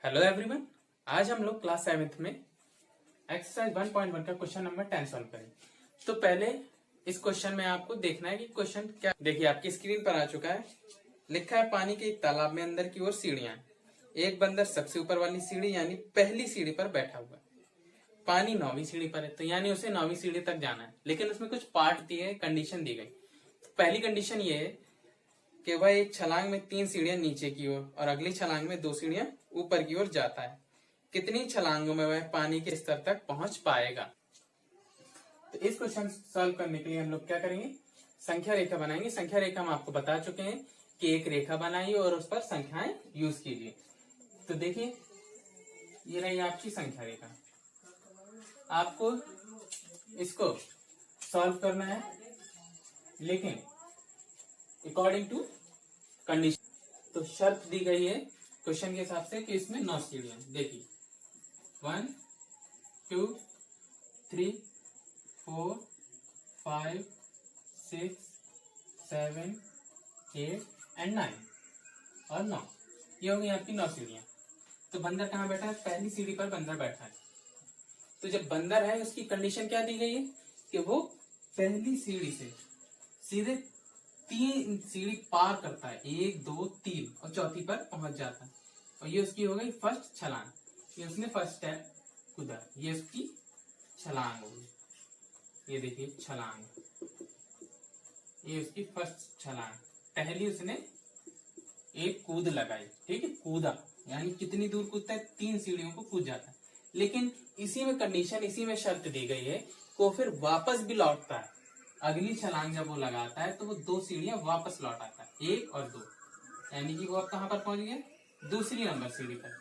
Hello everyone. आज हम लोग क्लास 7th में एक्सरसाइज 1.1 का क्वेश्चन नंबर 10 सॉल्व करेंगे। तो पहले इस क्वेश्चन में आपको देखना है कि क्वेश्चन क्या। देखिए आपकी स्क्रीन पर आ चुका है, लिखा है पानी के एक तालाब में अंदर की ओर सीढ़ियां हैं। एक बंदर सबसे ऊपर वाली सीढ़ी यानी पहली सीढ़ी पर बैठा हुआ है। पानी 9वीं सीढ़ी पर है, तो यानी उसे 9वीं सीढ़ी तक जाना है, लेकिन उसमें कुछ पार्ट दिए, कंडीशन दी गई। तो पहली कंडीशन ये है कि वह एक छलांग में 3 सीढ़ियां नीचे की ओर और अगली छलांग में 2 सीढ़ियां ऊपर की ओर जाता है। कितनी छलांगों में वह पानी के स्तर तक पहुंच पाएगा। तो इस क्वेश्चन सॉल्व करने के लिए हम लोग क्या करेंगे, संख्या रेखा बनाएंगे। संख्या रेखा हम आपको बता चुके हैं कि एक रेखा बनाइए और उस पर संख्याएं यूज कीजिए। तो देखिए ये रही आपकी संख्या रेखा। आपको इसको सॉल्व करना है, लेकिन अकॉर्डिंग टू कंडीशन। तो शर्त दी गई है क्वेश्चन के हिसाब से कि इसमें 9 सीढ़ियां। देखिए 1 2 3 4 5 6 7 8 एंड 9 और 9। ये हो गई आपकी 9 सीढ़ियां। तो बंदर कहाँ बैठा है? पहली सीढ़ी पर बंदर बैठा है। तो जब बंदर है उसकी कंडीशन क्या दी गई है कि वो पहली सीढ़ी से सीधे 3 सीढ़ी पार करता है, 1 2 3, और चौथी पर पहुंच जाता है। और ये उसकी हो गई फर्स्ट छलांग। ये उसने फर्स्ट स्टेप कूदा, ये उसकी छलांग हो गई। ये देखिए छलांग, ये उसकी फर्स्ट छलांग। पहली उसने एक कूद लगाई, ठीक है, कूदा यानी कितनी दूर कूदता है? 3 सीढ़ियों को कूद जाता है। लेकिन इसी में कंडीशन, इसी में शर्त दी गई है को फिर वापस भी लौटता है। अगली छलांग जब वो लगाता है तो वो 2 सीढ़ियां वापस लौट आता है, 1 और 2, यानी कि वो अब कहां पर पहुंच गया? दूसरी नंबर सीढ़ी पर।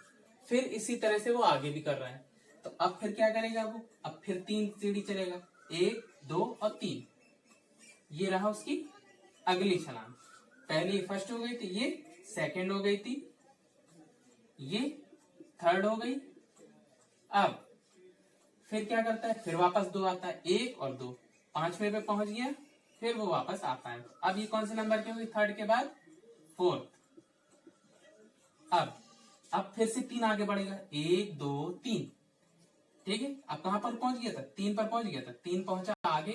फिर इसी तरह से वो आगे भी कर रहा है। तो अब फिर क्या करेगा वो? अब फिर 3 सीढ़ी चलेगा, 1 2 और 3। ये रहा उसकी अगली छलांग। पहली फर्स्ट हो गई थी, ये सेकंड हो गई थी, ये थर्ड हो गई। अब फिर क्या करता है? फिर वापस 2 आता है, 1 और 2, 5वें पे पहुंच गया। फिर वो वापस आता है। अब ये कौन से नंबर की होगी? थर्ड के बाद फोर्थ। अब फिर से 3 आगे बढ़ेगा, 1 2 3, ठीक है। अब कहां पर पहुंच गया था? 3 पर पहुंच गया था, 3 पहुंचा आगे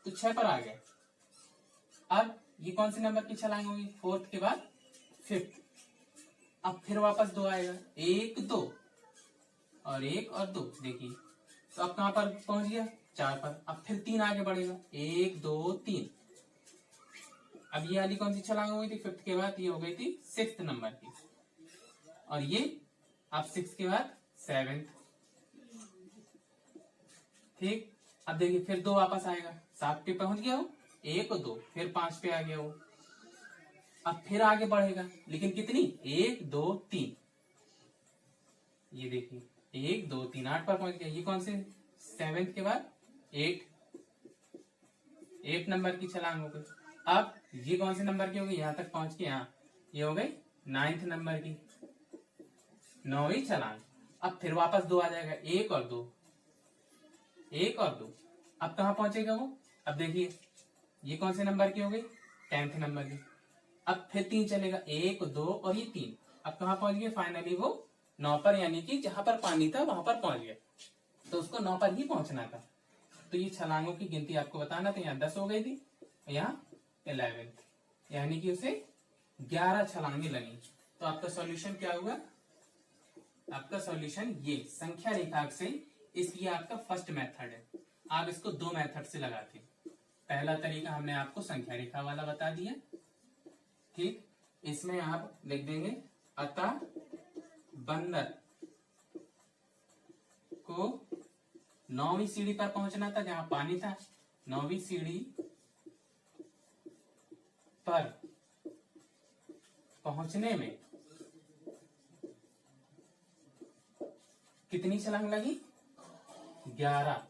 तो 6 पर आ गया। अब ये कौन से नंबर की छलांग होगी? फोर्थ के बाद फिफ्थ। अब फिर वापस 2 आएगा, 1 2 और 1 और 2, देखिए। तो अब कहां पर पहुंच गया? 4 पर। अब फिर 3 आगे बढ़ेगा, 1 2 3। अब ये वाली कौन सी छलांग हो गई थी? फिफ्थ के बाद ये हो गई थी 6th नंबर की, और ये अब 6 के बाद 7th, ठीक। अब देखिए फिर 2 वापस आएगा, 7 पे पहुंच गया वो, 1 और 2, फिर 5 पे आ गया वो। अब फिर आगे बढ़ेगा, लेकिन कितनी? 1 2 3। ये देखिए 1 2 3, 8 पर पहुंच गया। ये कौन से? 7th के बाद 8 नंबर की छलांग हो गई। अब ये कौन से नंबर की हो गई? यहां तक पहुंच के, यहाँ ये हो गई 9th नंबर की, 9वीं छलांग। अब फिर वापस 2 आ जाएगा, 1 और 2, 1 और 2। अब कहां पहुंचेगा वो? अब देखिए ये कौन से नंबर की हो गई? 10th नंबर की। अब फिर 3 चलेगा, 1 2 और ये 3। अब कहां पहुंच गया? फाइनली वो 9 पर, यानी कि जहां पर पानी था वहां पर पहुंच गया। तो उसको 9 पर ही पहुंचना था। तो ये छलांगों की गिनती आपको बताना था। यहाँ 10 हो गई थी, यहाँ 11, यानी कि उसे 11 छलांगे लगी। तो आपका सॉल्यूशन क्या हुआ? आपका सॉल्यूशन ये संख्या रेखा से, इसलिए आपका फर्स्ट मेथड है। आप इसको 2 मेथड से लगाते हैं। पहला तरीका हमने आपको संख्या रेखा वाला बता दिया, ठीक। इसमें आप लिख देंगे अतः बंदर को 9वीं सीढ़ी पर पहुंचना था, जहां पानी था। 9वीं सीढ़ी पर पहुंचने में कितनी छलांग लगी? 11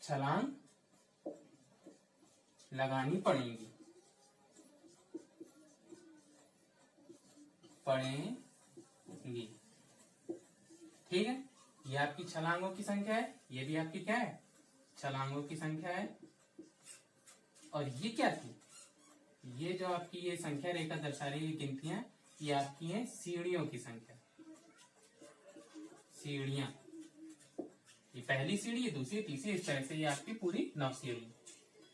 छलांग लगानी पड़ेगी, ठीक है। ये आपकी छलांगों की संख्या है, ये भी आपकी क्या है? छलांगों की संख्या है। और ये क्या थी? ये जो आपकी ये संख्या रेखा दर्शा रही है गिनतियां, ये आपकी है सीढ़ियों की संख्या, सीढ़ियां, ये पहली सीढ़ी, ये दूसरी, तीसरी, इस तरह से ये आपकी पूरी 9 सीढ़ी।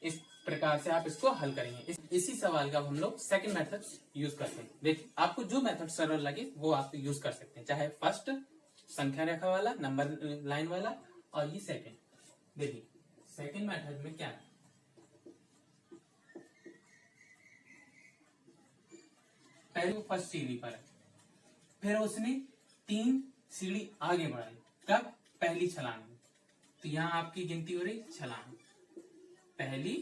इस प्रकार से आप इसको हल करेंगे। इसी सवाल का हम लोग सेकंड मेथड यूज करते हैं। देखिए आपको जो मेथड सरल लगे वो आप यूज कर सकते हैं, चाहे फर्स्ट संख्या रेखा वाला, नंबर लाइन वाला, और ये सेकंड। देखिए सेकंड मेथड में क्या है, पहले वो फर्स्ट सीढ़ी पर है, फिर उसने 3 सीढ़ी आगे बढ़ाई, कब? पहली छलांग में। तो यहां आपकी गिनती हो रही छलांग, पहली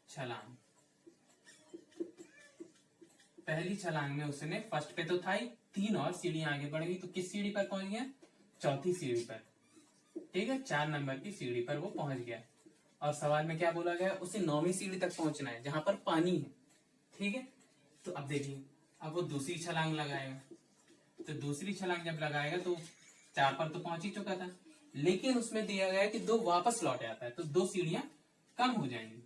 छलांग, पहली छलांग में उसने फर्स्ट पे तो था ही, 3 और सीढ़ी आगे बढ़ गई, तो किस सीढ़ी पर पहुंच गया? चौथी सीढ़ी पर, ठीक है, 4 नंबर की सीढ़ी पर वो पहुंच गया। और सवाल में क्या बोला गया? उसे 9वीं सीढ़ी तक पहुंचना है जहां पर पानी है, ठीक है। तो अब देखिए, अब वो दूसरी छलांग लगाएगा, तो दूसरी छलांग जब लगाएगा तो 4 पर तो पहुंच ही चुका था, लेकिन उसमें दिया गया है कि 2 वापस लौट आता है, तो 2 सीढ़ियां कम हो जाएंगी।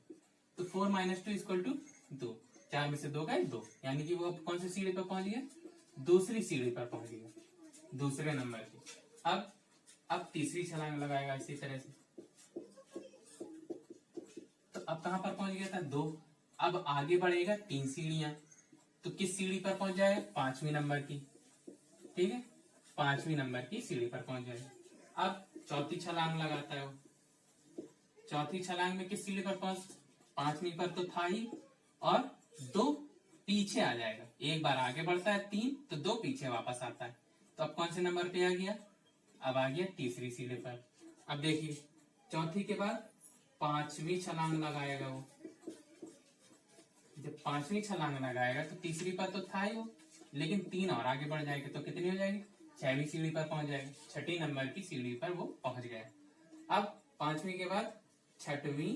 तो 4 - 2 = 2, 4 में से 2 गए 2, यानी कि वो कौन सी सीढ़ी पर पहुंच गया? दूसरी सीढ़ी पर पहुंच गया, दूसरे नंबर की। अब तीसरी छलांग लगाएगा इसी तरह से, तो अब कहां पर पहुंच गया था? 2। अब आगे बढ़ेगा 3 सीढ़ियां, तो किस सीढ़ी पर पहुंच जाएगा? 5वीं नंबर की, ठीक है, 5वीं नंबर की सीढ़ी पर पहुंच जाएगा। अब चौथी छलांग लगाता है वो, चौथी छलांग में किस सीढ़ी पर पहुंच? 5वीं पर तो था ही, और 2 पीछे आ जाएगा, एक बार आगे बढ़ता है 3, तो 2 पीछे वापस आता है। तो अब कौन से नंबर पे आ गया? अब आ गया तीसरी सीढ़ी पर। अब देखिए चौथी के बाद 5वीं छलांग लगाएगा वो, जब 5वीं छलांग लगाएगा तो तीसरी पर तो था ही वो, लेकिन 3 और आगे बढ़ जाएगा, तो कितनी हो जाएगी? 6वीं सीढ़ी पर पहुंच जाएगा, 6ठी नंबर की सीढ़ी पर वो पहुंच गया। अब 5वीं के बाद 6वीं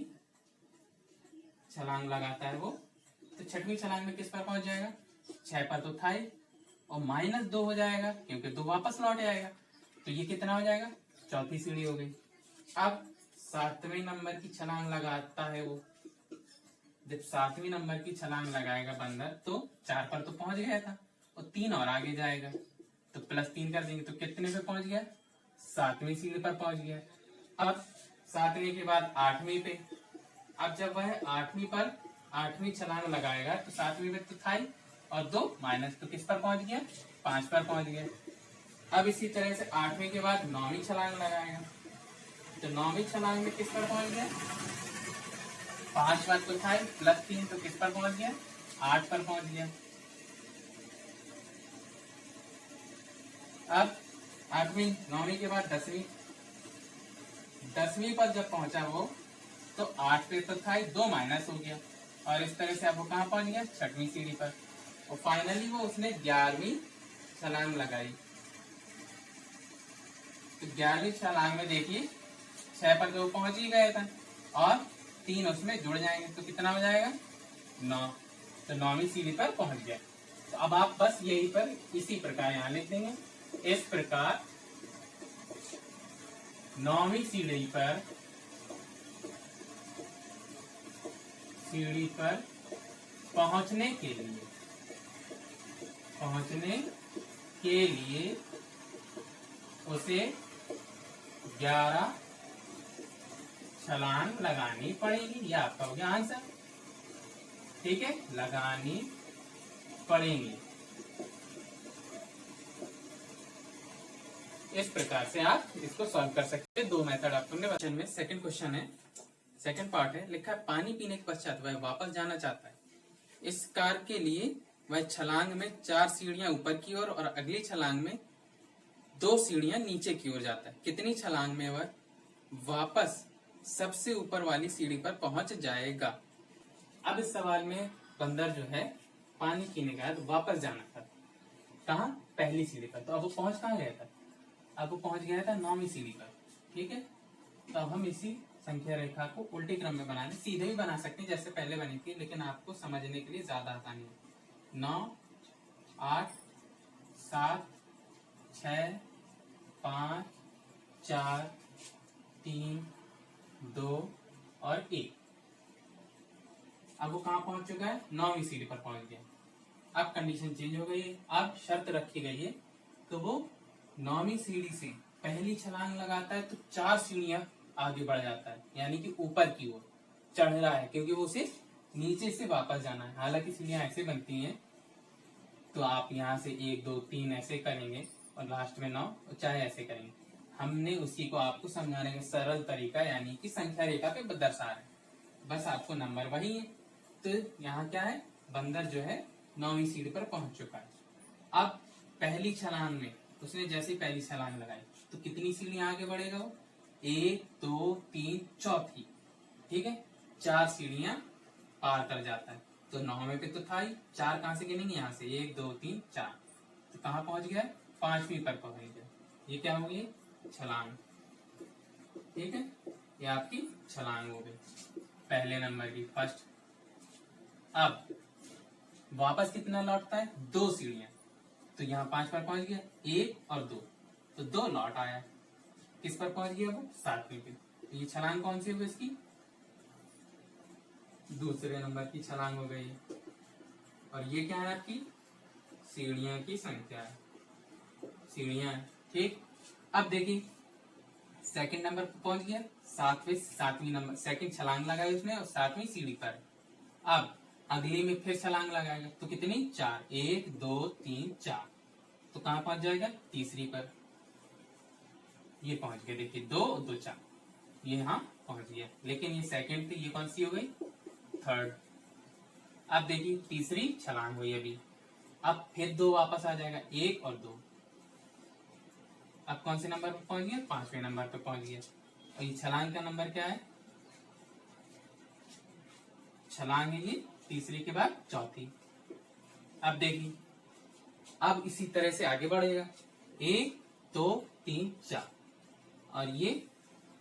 छलांग लगाता है वो, तो 6वीं छलांग में किस पर पहुंच जाएगा? 6 पर तो था ही, और -2 हो जाएगा क्योंकि 2 वापस लौट आएगा, तो ये कितना हो जाएगा? चौथी सीढ़ी हो गई। अब 7वें नंबर की छलांग लगाता है वो, जब 7वीं नंबर की छलांग लगाएगा बंदर, तो 4 पर तो पहुंच गया था, और 3 और आगे जाएगा, तो +3 कर देंगे, तो कितने पे पहुंच गया? 7वीं सीढ़ी पर पहुंच गया। अब 7वीं के बाद 8वीं पे, अब जब वह 8वीं पर 8वीं छलांग लगाएगा, तो 7वीं में तो था ही, और 2 माइनस, तो किस पर पहुंच गया? 5 पर पहुंच गया। अब इसी तरह से 8वीं के बाद 9वीं छलांग लगाएगा, तो 9वीं छलांग में किस पर पहुंच गया? 5 पर तो था ही, +3, तो किस पर पहुंच गया? 8 पर पहुंच गया। अब 8वीं 9वीं के बाद 10वीं, 10वीं पर जब पहुंचा वो, तो 8 पे तो था ही, 2 माइनस हो गया, और इस तरह से अब वो कहाँ पहुंच गया? 6वीं सीढ़ी पर, और फाइनली वो उसने 11वीं छलांग लगाई। तो 11वीं छलांग में देखिए 6 पर तो पहुंच ही गया था, और 3 उसमें जुड़ जाएंगे, तो कितना हो जाएगा? 9, तो 9वीं सीढ़ी पर पहुंच गया। तो अब आप बस यही पर इसी प्रकार यहाँ लिख देंगे, इस प्रकार 9वीं सीढ़ी पर पहुंचने के लिए उसे 11 छलांग लगानी पड़ेगी। ये आपका हो गया आंसर, ठीक है, लगानी पड़ेंगी। इस प्रकार से आप इसको सॉल्व कर सकते हैं। 2 मेथड आपने क्वेश्चन में। सेकंड क्वेश्चन है, सेकंड पार्ट है, लिखा है पानी पीने के पश्चात वह वापस जाना चाहता है। इस कार्य के लिए वह छलांग में 4 सीढ़ियां ऊपर की ओर और अगली छलांग में 2 सीढ़ियां नीचे की ओर जाता है। कितनी छलांग में वह वापस सबसे ऊपर वाली सीढ़ी पर पहुंच जाएगा? अब इस सवाल में बंदर जो है पानी पीने के बाद वापस जाना था, कहाँ? पहली सीढ़ी पर। तो अब वो पहुंच कहाँ गया था? अब वो पहुंच गया था 9वीं सीढ़ी पर, ठीक है। तो अब हम इसी संख्या रेखा को उल्टे क्रम में बनाने, सीधे भी बना सकते हैं जैसे पहले बनी थी, लेकिन आपको समझने के लिए ज्यादा आसानी है। 9, 8, 7, 6, 5, 4, 3, 2 और 1। अब वो कहाँ पहुंच चुका है? 9वीं सीढ़ी पर पहुंच गया। अब कंडीशन चेंज हो गई है, अब शर्त रखी गई है तो वो 9वीं सीढ़ी से पहली छलांग लगाता है तो 4 सीढ़ियां आगे बढ़ जाता है, यानी कि ऊपर की ओर चढ़ रहा है, क्योंकि वो सिर्फ नीचे से वापस जाना है। हालांकि सीढ़ियां ऐसे बनती हैं तो आप यहाँ से 1 2 3 ऐसे करेंगे और लास्ट में 9, चाहे ऐसे करेंगे। हमने उसी को आपको समझाने का सरल तरीका यानी कि संख्या रेखा पे दर्शा है, बस आपको नंबर वही है। तो यहाँ क्या है, बंदर जो है 9वीं सीढ़ी पर पहुंच चुका है। अब पहली छलांग में उसने जैसे ही पहली छलांग लगाई तो कितनी सीढ़ियां आगे बढ़ेगा वो, 1 2 3 चौथी, ठीक है, 4 सीढ़ियां पार कर जाता है। तो 9वें पे तो था ही, 4 कहां से गिनेंगे, यहाँ से 1 2 3 4, तो कहाँ पहुंच गया, 5वीं पर पहुंच गया। ये क्या हो गई, छलांग, ठीक है, ये आपकी छलांग हो गई पहले नंबर की, फर्स्ट। अब वापस कितना लौटता है, 2 सीढ़ियां, तो यहाँ 5 पर पहुंच गया, 1 और 2, तो 2 लौट आया, किस पर पहुंच गया वो, 7वीं पे। तो ये छलांग कौन सी होगी इसकी, दूसरे नंबर की छलांग हो गई। और ये क्या है आपकी, सीढ़ियां की संख्या है, सीढ़ियां, ठीक। अब देखिए सेकंड नंबर पर पहुंच गया, 7वीं नंबर, सेकंड छलांग लगाई उसने और 7वीं सीढ़ी पर। अब अगली में फिर छलांग लगाएगा तो कितनी, 4, 1 2 3 4, तो कहां पहुंच जाएगा, तीसरी पर, ये पहुंच गया, देखिए 2 2 4, ये यहाँ पहुंच गया। लेकिन ये सेकंड थी, ये कौन सी हो गई, थर्ड। अब देखिए तीसरी छलांग हुई अभी, अब फिर 2 वापस आ जाएगा, 1 और 2, अब कौन से नंबर पर पहुंच गया, 5वें नंबर पर पहुंच गया। और ये छलांग का नंबर क्या है, छलांग है ये तीसरी के बाद चौथी। अब देखिए अब इसी तरह से आगे बढ़ेगा, 1 2 3 4, और ये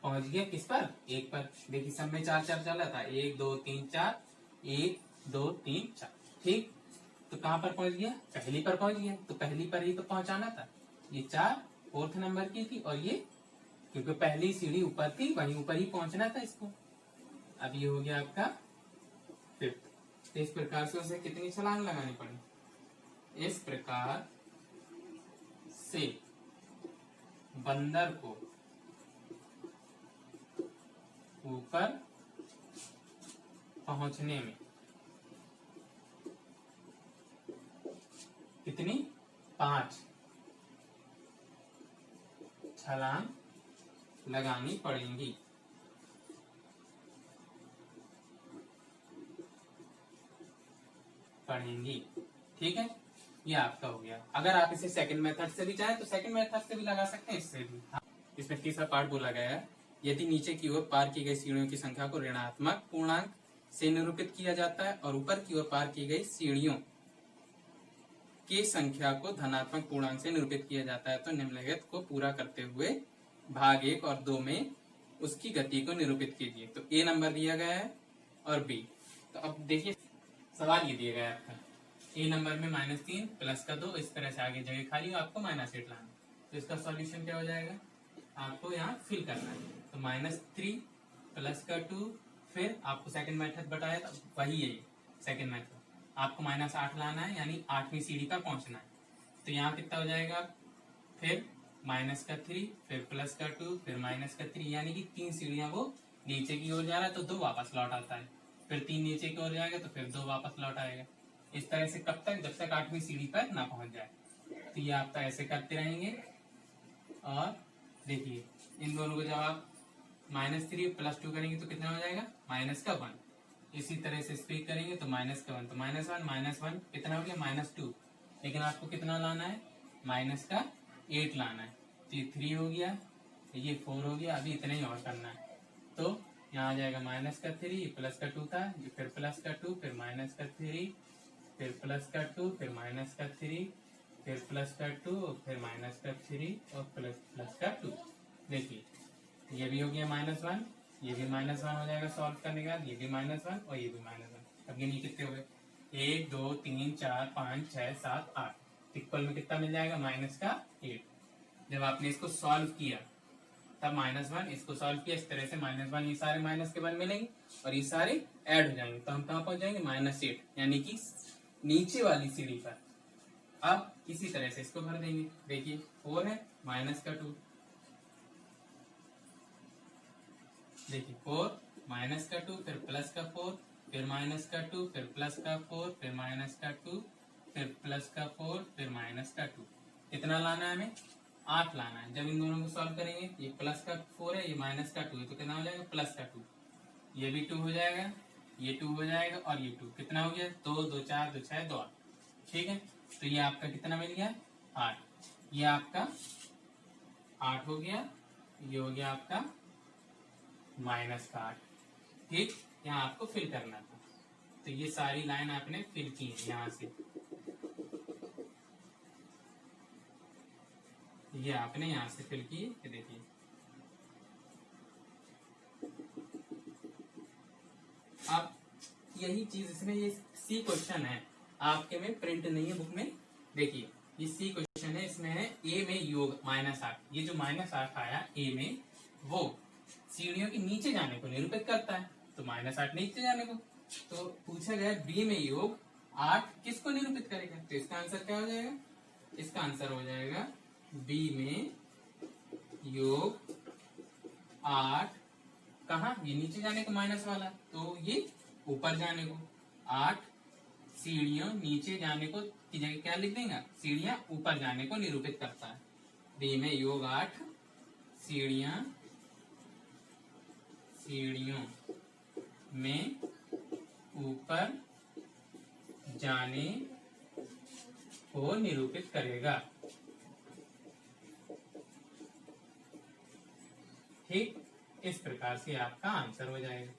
पहुंच गया किस पर, 1 पर। देखिए सब में 4 4 चला था, 1 2 3 4, 1 2 3 4, ठीक। तो कहां पर पहुंच गया, पहली पर पहुंच गया, तो पहली पर ही तो पहुंचाना था। ये 4 4th नंबर की थी, और ये क्योंकि पहली सीढ़ी ऊपर थी वहीं ऊपर ही पहुंचना था इसको। अब ये हो गया आपका 5th। तो इस प्रकार से उसे कितनी छलांग लगानी पड़ी, इस प्रकार से बंदर को ऊपर पहुंचने में कितनी, 5 छलांग लगानी पड़ेंगी। ठीक है, ये आपका हो गया। अगर आप इसे सेकंड मेथड से भी चाहें तो सेकंड मेथड से भी लगा सकते हैं, इससे भी। इसमें तीसरा पार्ट बोला गया है, यदि नीचे की ओर पार की गई सीढ़ियों की संख्या को ऋणात्मक पूर्णांक से निरूपित किया जाता है और ऊपर की ओर पार की गई सीढ़ियों की संख्या को धनात्मक पूर्णांक से निरूपित किया जाता है, तो निम्नलिखित को पूरा करते हुए भाग 1 और 2 में उसकी गति को निरूपित कीजिए। तो ए नंबर दिया गया है और बी। तो अब देखिए सवाल ये दिया गया है आपका, ए नंबर में -3 प्लस का 2, इस तरह से आगे जगह खाली हो, आपको -8 लाना। तो इसका सॉल्यूशन क्या हो जाएगा, आपको यहाँ फिल करना है। तो -3 प्लस का 2, फिर आपको सेकंड मेथड बताया था वही है सेकंड मेथड, आपको -8 लाना है, यानी 8वीं सीढ़ी पर पहुंचना है। तो यहाँ कितना हो जाएगा, फिर -3, फिर प्लस का 2, फिर -3, यानी कि 3 सीढ़ियां वो नीचे की ओर जा रहा है तो 2 वापस लौट आता है, फिर 3 नीचे की ओर जाएगा तो फिर 2 वापस लौट आएगा। इस तरह से कब तक, जब तक 8वीं सीढ़ी पर ना पहुंच जाए। तो ये आपका ऐसे करते रहेंगे। और देखिए इन दोनों को जब आप -3 प्लस 2 करेंगे तो कितना हो जाएगा, -1। इसी तरह से स्पीड करेंगे तो -1, तो -1 कितना हो गया, -2। लेकिन आपको कितना लाना है, -8 लाना है। तो ये 3 हो गया, ये 4 हो गया, अभी इतना ही और करना है। तो यहाँ आ जाएगा -3, प्लस का 2 था, फिर प्लस का 2, फिर -3, फिर प्लस का 2, फिर -3, फिर प्लस का 2, फिर -3 और प्लस का 2। देखिए ये भी हो गया -1, ये भी -1 हो जाएगा सॉल्व करने के बाद, ये भी -1 और ये भी -1। अब गिनिए कितने हो गए, 1 2 3 4 5 6 7 8। इक्वल में कितना मिल जाएगा, -8। जब आपने इसको सॉल्व किया तब -1, इसको सॉल्व किया इस तरह से -1, ये सारे -1 मिलेंगे और ये सारे ऐड हो जाएंगे, तो हम कहाँ पहुंच जाएंगे, -8, यानी कि नीचे वाली सीढ़ी पर। अब इसी तरह से इसको भर देंगे। देखिए 4 है, माइनस का 2, देखिए 4 माइनस का 2, फिर प्लस का 4, फिर माइनस का 2, फिर प्लस का 4, फिर माइनस का 2, फिर प्लस का 4, फिर माइनस का 2। कितना लाना है हमें? 8 लाना है। जब इन दोनों को सॉल्व करेंगे, ये प्लस का 4 है, ये माइनस का 2 है, तो कितना हो जाएगा? प्लस का 2। ये भी 2 हो जाएगा, ये 2 हो जाएगा, और ये 2 कितना हो गया? 2 2 4 2 6 2 8। ठीक है, तो ये आपका कितना मिल गया? 8। ये आपका 8 हो गया, ये हो गया आपका माइनस का 8। ठीक, यहाँ आपको फिल करना था। तो ये सारी लाइन आपने फिल की है यहाँ से, ये आपने यहाँ से फिल की है। देखिए अब यही चीज इसमें, ये सी क्वेश्चन है, आपके में प्रिंट नहीं है बुक में। देखिए ये सी क्वेश्चन है, इसमें है ए में योग -8। ये जो -8 आया ए में, वो सीढ़ियों के नीचे जाने को निरूपित करता है, तो -8 नीचे जाने को। तो पूछा गया बी में योग 8 किसको निरूपित करेगा? तो इसका आंसर क्या हो जाएगा? इसका आंसर हो जाएगा बी में योग 8 कहा? ये नीचे जाने को माइनस वाला, तो ये ऊपर जाने को। 8 सीढ़ियों नीचे जाने को की जगह क्या लिख देंगे? सीढ़ियां ऊपर जाने को निरूपित करता है। बी में योग 8 सीढ़ियों में ऊपर जाने को निरूपित करेगा। ठीक, इस प्रकार से आपका आंसर हो जाएगा।